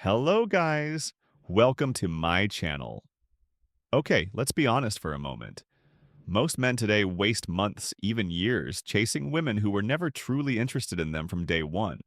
Hello, guys. Welcome to my channel. Okay, let's be honest for a moment. Most men today waste months, even years, chasing women who were never truly interested in them from day one.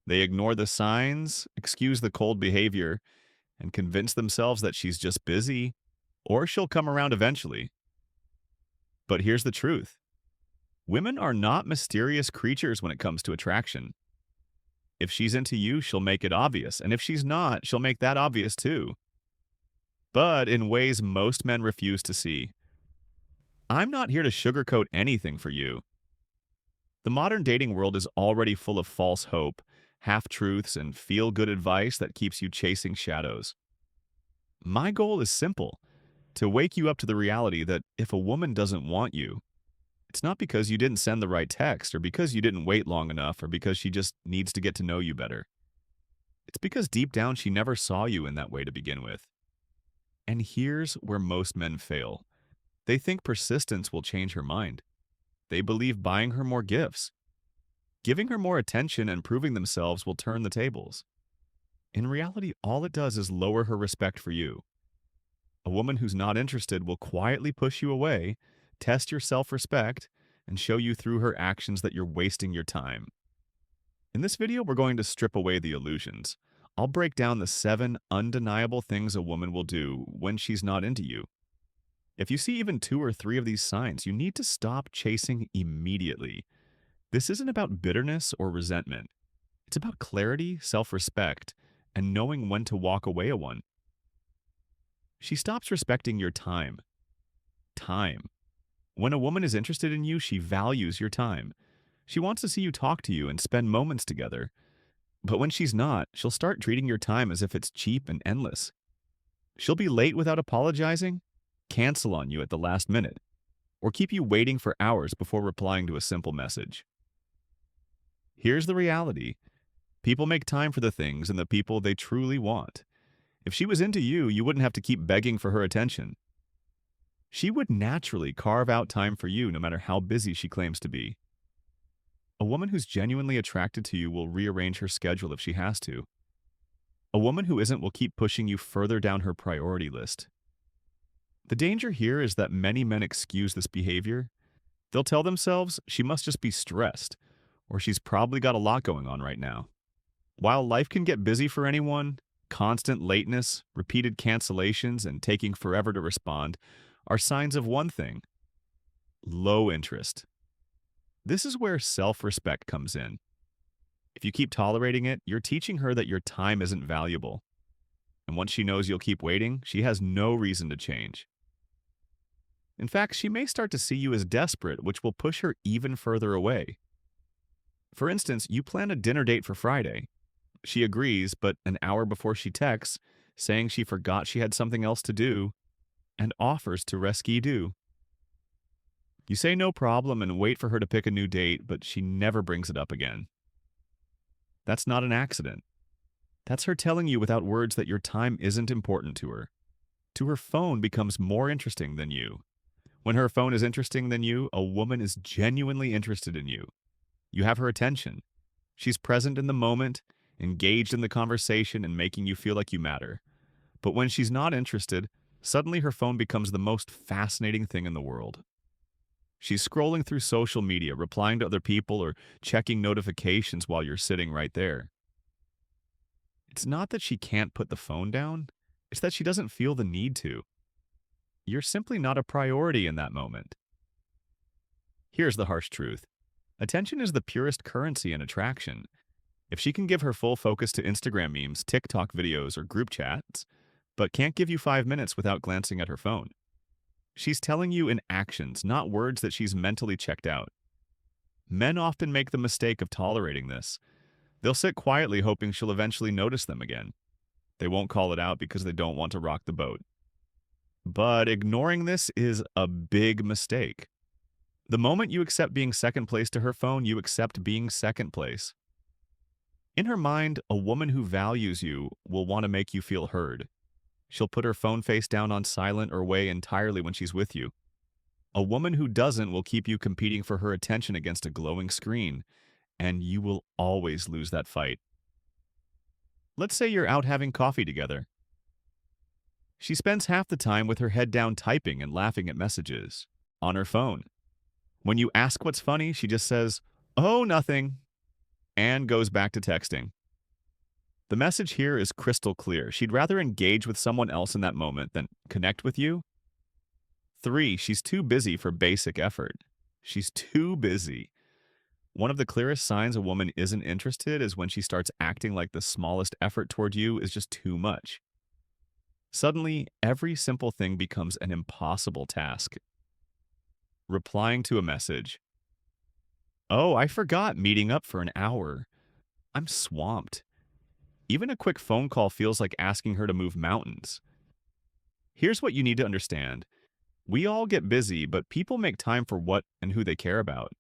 They ignore the signs, excuse the cold behavior, and convince themselves that she's just busy, or she'll come around eventually. But here's the truth. Women are not mysterious creatures when it comes to attraction. If she's into you, she'll make it obvious, and if she's not, she'll make that obvious too. But in ways most men refuse to see. I'm not here to sugarcoat anything for you. The modern dating world is already full of false hope, half-truths, and feel-good advice that keeps you chasing shadows. My goal is simple, to wake you up to the reality that if a woman doesn't want you, it's not because you didn't send the right text or because you didn't wait long enough or because she just needs to get to know you better. It's because deep down she never saw you in that way to begin with. And here's where most men fail. They think persistence will change her mind. They believe buying her more gifts, giving her more attention, and proving themselves will turn the tables. In reality, all it does is lower her respect for you. A woman who's not interested will quietly push you away, test your self-respect, and show you through her actions that you're wasting your time. In this video, we're going to strip away the illusions. I'll break down the 7 undeniable things a woman will do when she's not into you. If you see even 2 or 3 of these signs, you need to stop chasing immediately. This isn't about bitterness or resentment. It's about clarity, self-respect, and knowing when to walk away a one. She stops respecting your time. Time. When a woman is interested in you, she values your time. She wants to see you, talk to you, and spend moments together. But when she's not, she'll start treating your time as if it's cheap and endless. She'll be late without apologizing, cancel on you at the last minute, or keep you waiting for hours before replying to a simple message. Here's the reality. People make time for the things and the people they truly want. If she was into you, you wouldn't have to keep begging for her attention. She would naturally carve out time for you no matter how busy she claims to be. A woman who's genuinely attracted to you will rearrange her schedule if she has to. A woman who isn't will keep pushing you further down her priority list. The danger here is that many men excuse this behavior. They'll tell themselves she must just be stressed, or she's probably got a lot going on right now. While life can get busy for anyone, constant lateness, repeated cancellations, and taking forever to respond are signs of one thing: low interest. This is where self-respect comes in. If you keep tolerating it, you're teaching her that your time isn't valuable. And once she knows you'll keep waiting, she has no reason to change. In fact, she may start to see you as desperate, which will push her even further away. For instance, you plan a dinner date for Friday. She agrees, but an hour before she texts, saying she forgot she had something else to do, and offers to rescue. You say no problem and wait for her to pick a new date, but she never brings it up again. That's not an accident. That's her telling you without words that your time isn't important to her. To her, phone becomes more interesting than you. When her phone is interesting than you, a woman is genuinely interested in you. You have her attention. She's present in the moment, engaged in the conversation, and making you feel like you matter. But when she's not interested, suddenly her phone becomes the most fascinating thing in the world. She's scrolling through social media, replying to other people, or checking notifications while you're sitting right there. It's not that she can't put the phone down, it's that she doesn't feel the need to. You're simply not a priority in that moment. Here's the harsh truth. Attention is the purest currency in attraction. If she can give her full focus to Instagram memes, TikTok videos, or group chats, but can't give you 5 minutes without glancing at her phone, she's telling you in actions, not words, that she's mentally checked out. Men often make the mistake of tolerating this. They'll sit quietly hoping she'll eventually notice them again. They won't call it out because they don't want to rock the boat. But ignoring this is a big mistake. The moment you accept being second place to her phone, you accept being second place. In her mind, a woman who values you will want to make you feel heard. She'll put her phone face down on silent or away entirely when she's with you. A woman who doesn't will keep you competing for her attention against a glowing screen, and you will always lose that fight. Let's say you're out having coffee together. She spends half the time with her head down typing and laughing at messages on her phone. When you ask what's funny, she just says, "Oh, nothing," and goes back to texting. The message here is crystal clear. She'd rather engage with someone else in that moment than connect with you. 3, she's too busy for basic effort. She's too busy. One of the clearest signs a woman isn't interested is when she starts acting like the smallest effort toward you is just too much. Suddenly, every simple thing becomes an impossible task. Replying to a message. "Oh, I forgot meeting up for an hour. I'm swamped." Even a quick phone call feels like asking her to move mountains. Here's what you need to understand. We all get busy, but people make time for what and who they care about.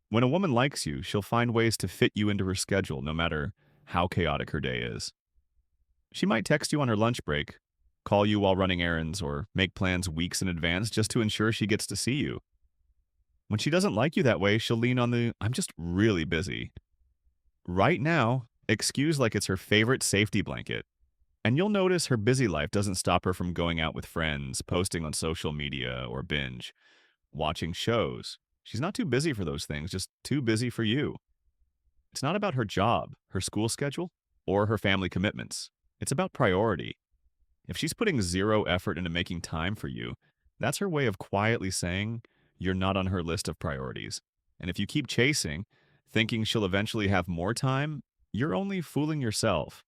When a woman likes you, she'll find ways to fit you into her schedule no matter how chaotic her day is. She might text you on her lunch break, call you while running errands, or make plans weeks in advance just to ensure she gets to see you. When she doesn't like you that way, she'll lean on the "I'm just really busy" right now excuse like it's her favorite safety blanket. And you'll notice her busy life doesn't stop her from going out with friends, posting on social media, or binge, watching shows. She's not too busy for those things, just too busy for you. It's not about her job, her school schedule, or her family commitments. It's about priority. If she's putting zero effort into making time for you, that's her way of quietly saying you're not on her list of priorities. And if you keep chasing, thinking she'll eventually have more time, you're only fooling yourself.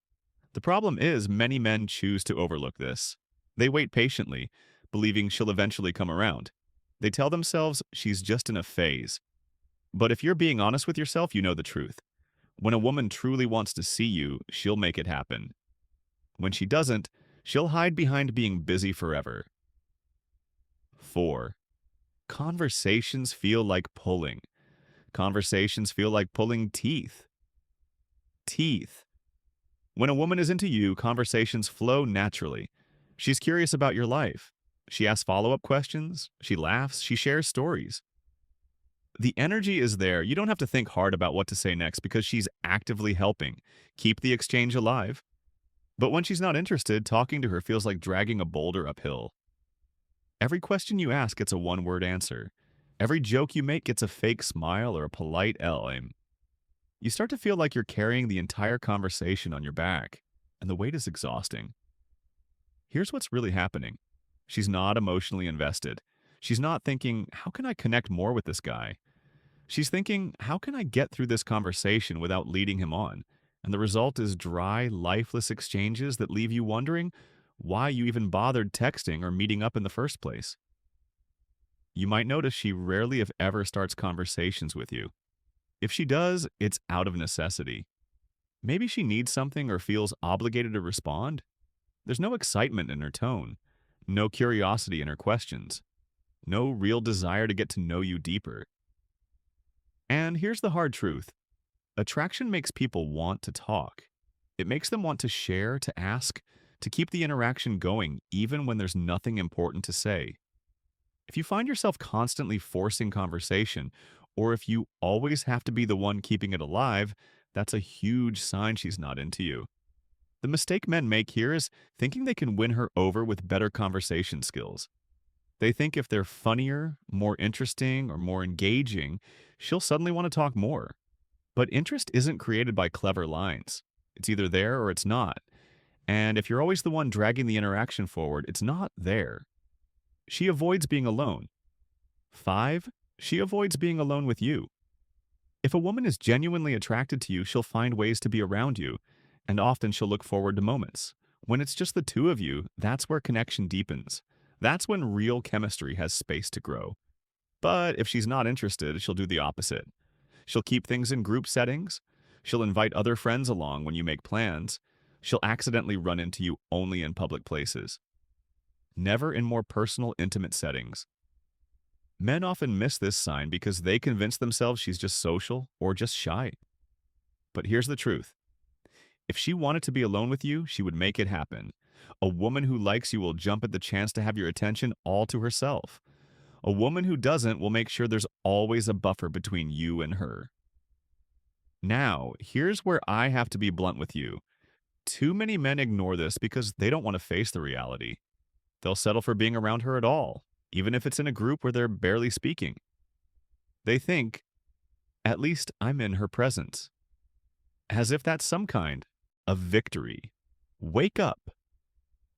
The problem is many men choose to overlook this. They wait patiently, believing she'll eventually come around. They tell themselves she's just in a phase. But if you're being honest with yourself, you know the truth. When a woman truly wants to see you, she'll make it happen. When she doesn't, she'll hide behind being busy forever. 4. Conversations feel like pulling. Conversations feel like pulling teeth. Teeth. When a woman is into you, conversations flow naturally. She's curious about your life. She asks follow-up questions. She laughs. She shares stories. The energy is there. You don't have to think hard about what to say next because she's actively helping keep the exchange alive. But when she's not interested, talking to her feels like dragging a boulder uphill. Every question you ask gets a one-word answer. Every joke you make gets a fake smile or a polite LM. You start to feel like you're carrying the entire conversation on your back, and the weight is exhausting. Here's what's really happening. She's not emotionally invested. She's not thinking, how can I connect more with this guy? She's thinking, how can I get through this conversation without leading him on? And the result is dry, lifeless exchanges that leave you wondering why you even bothered texting or meeting up in the first place. You might notice she rarely, if ever, starts conversations with you. If she does, it's out of necessity. Maybe she needs something or feels obligated to respond. There's no excitement in her tone, no curiosity in her questions, no real desire to get to know you deeper. And here's the hard truth. Attraction makes people want to talk. It makes them want to share, to ask, to keep the interaction going even when there's nothing important to say. If you find yourself constantly forcing conversation, or if you always have to be the one keeping it alive, that's a huge sign she's not into you. The mistake men make here is thinking they can win her over with better conversation skills. They think if they're funnier, more interesting, or more engaging, she'll suddenly want to talk more. But interest isn't created by clever lines. It's either there or it's not. And if you're always the one dragging the interaction forward, it's not there. She avoids being alone. 5, she avoids being alone with you. If a woman is genuinely attracted to you, she'll find ways to be around you, and often she'll look forward to moments. When it's just the two of you, that's where connection deepens. That's when real chemistry has space to grow. But if she's not interested, she'll do the opposite. She'll keep things in group settings. She'll invite other friends along when you make plans. She'll accidentally run into you only in public places. Never in more personal, intimate settings. Men often miss this sign because they convince themselves she's just social or just shy. But here's the truth. If she wanted to be alone with you, she would make it happen. A woman who likes you will jump at the chance to have your attention all to herself. A woman who doesn't will make sure there's always a buffer between you and her. Now, here's where I have to be blunt with you. Too many men ignore this because they don't want to face the reality. They'll settle for being around her at all, even if it's in a group where they're barely speaking. They think, at least I'm in her presence, as if that's some kind of victory. Wake up.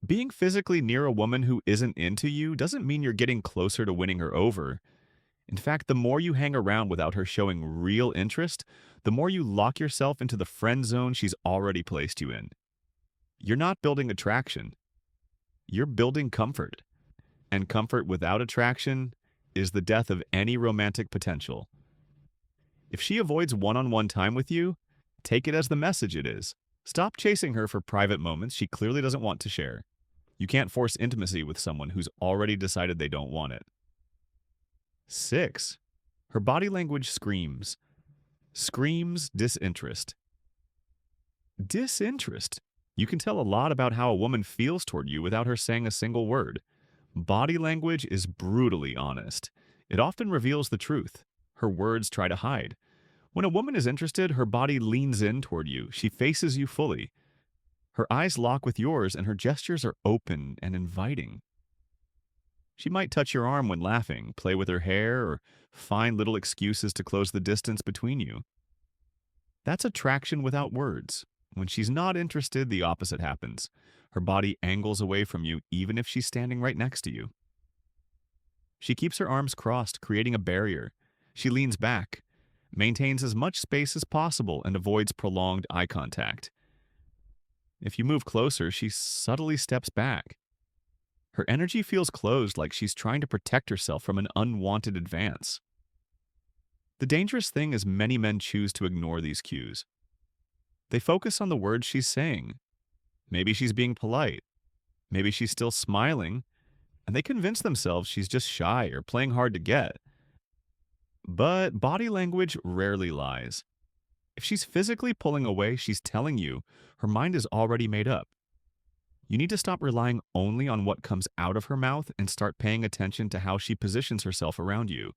Being physically near a woman who isn't into you doesn't mean you're getting closer to winning her over. In fact, the more you hang around without her showing real interest, the more you lock yourself into the friend zone she's already placed you in. You're not building attraction, you're building comfort. And comfort without attraction is the death of any romantic potential. If she avoids one-on-one time with you, take it as the message it is. Stop chasing her for private moments she clearly doesn't want to share. You can't force intimacy with someone who's already decided they don't want it. 6. Her body language screams. Screams disinterest. Disinterest. You can tell a lot about how a woman feels toward you without her saying a single word. Body language is brutally honest. It often reveals the truth. Her words try to hide. When a woman is interested, her body leans in toward you. She faces you fully. Her eyes lock with yours, and her gestures are open and inviting. She might touch your arm when laughing, play with her hair, or find little excuses to close the distance between you. That's attraction without words. When she's not interested, the opposite happens. Her body angles away from you even if she's standing right next to you. She keeps her arms crossed, creating a barrier. She leans back, maintains as much space as possible, and avoids prolonged eye contact. If you move closer, she subtly steps back. Her energy feels closed, like she's trying to protect herself from an unwanted advance. The dangerous thing is many men choose to ignore these cues. They focus on the words she's saying. Maybe she's being polite. Maybe she's still smiling, and they convince themselves she's just shy or playing hard to get. But body language rarely lies. If she's physically pulling away, she's telling you her mind is already made up. You need to stop relying only on what comes out of her mouth and start paying attention to how she positions herself around you.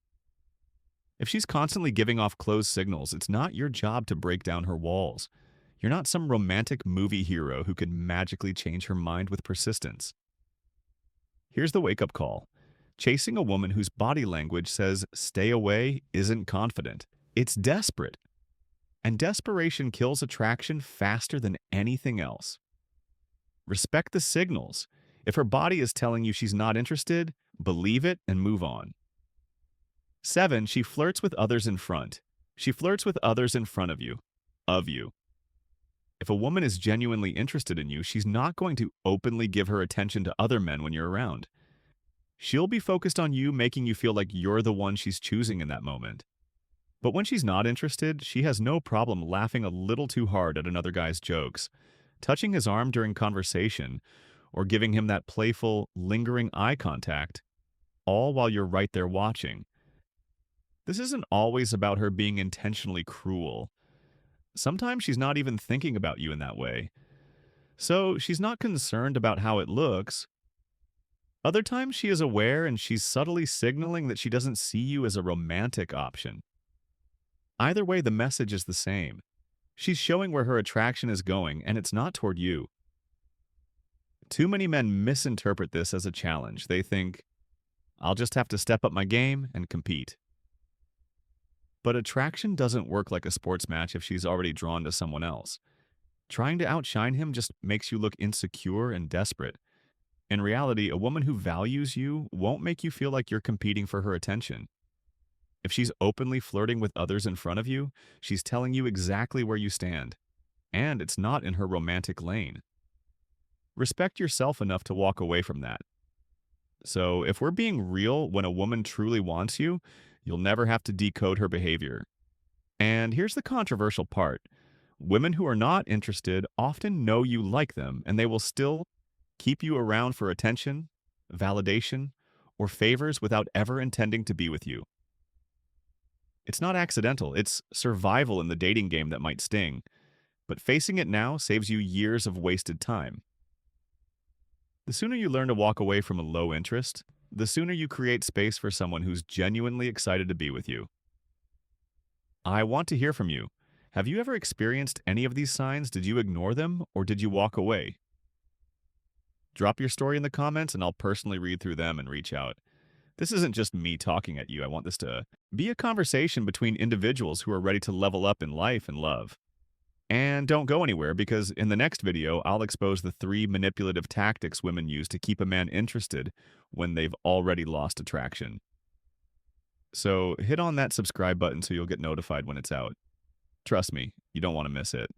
If she's constantly giving off closed signals, it's not your job to break down her walls. You're not some romantic movie hero who could magically change her mind with persistence. Here's the wake-up call. Chasing a woman whose body language says stay away isn't confident. It's desperate. And desperation kills attraction faster than anything else. Respect the signals. If her body is telling you she's not interested, believe it and move on. 7. She flirts with others in front. She flirts with others in front of you. If a woman is genuinely interested in you, she's not going to openly give her attention to other men when you're around. She'll be focused on you, making you feel like you're the one she's choosing in that moment. But when she's not interested, she has no problem laughing a little too hard at another guy's jokes, touching his arm during conversation, or giving him that playful, lingering eye contact, all while you're right there watching. This isn't always about her being intentionally cruel. Sometimes she's not even thinking about you in that way. So she's not concerned about how it looks. Other times she is aware and she's subtly signaling that she doesn't see you as a romantic option. Either way, the message is the same. She's showing where her attraction is going, and it's not toward you. Too many men misinterpret this as a challenge. They think, I'll just have to step up my game and compete. But attraction doesn't work like a sports match if she's already drawn to someone else. Trying to outshine him just makes you look insecure and desperate. In reality, a woman who values you won't make you feel like you're competing for her attention. If she's openly flirting with others in front of you, she's telling you exactly where you stand. And it's not in her romantic lane. Respect yourself enough to walk away from that. So, if we're being real, when a woman truly wants you, you'll never have to decode her behavior. And here's the controversial part. Women who are not interested often know you like them, and they will still keep you around for attention, validation, or favors without ever intending to be with you. It's not accidental, it's survival in the dating game that might sting, but facing it now saves you years of wasted time. The sooner you learn to walk away from a low interest, the sooner you create space for someone who's genuinely excited to be with you. I want to hear from you. Have you ever experienced any of these signs? Did you ignore them or did you walk away? Drop your story in the comments and I'll personally read through them and reach out. This isn't just me talking at you. I want this to be a conversation between individuals who are ready to level up in life and love. And don't go anywhere because in the next video, I'll expose the 3 manipulative tactics women use to keep a man interested when they've already lost attraction. So hit on that subscribe button so you'll get notified when it's out. Trust me, you don't want to miss it.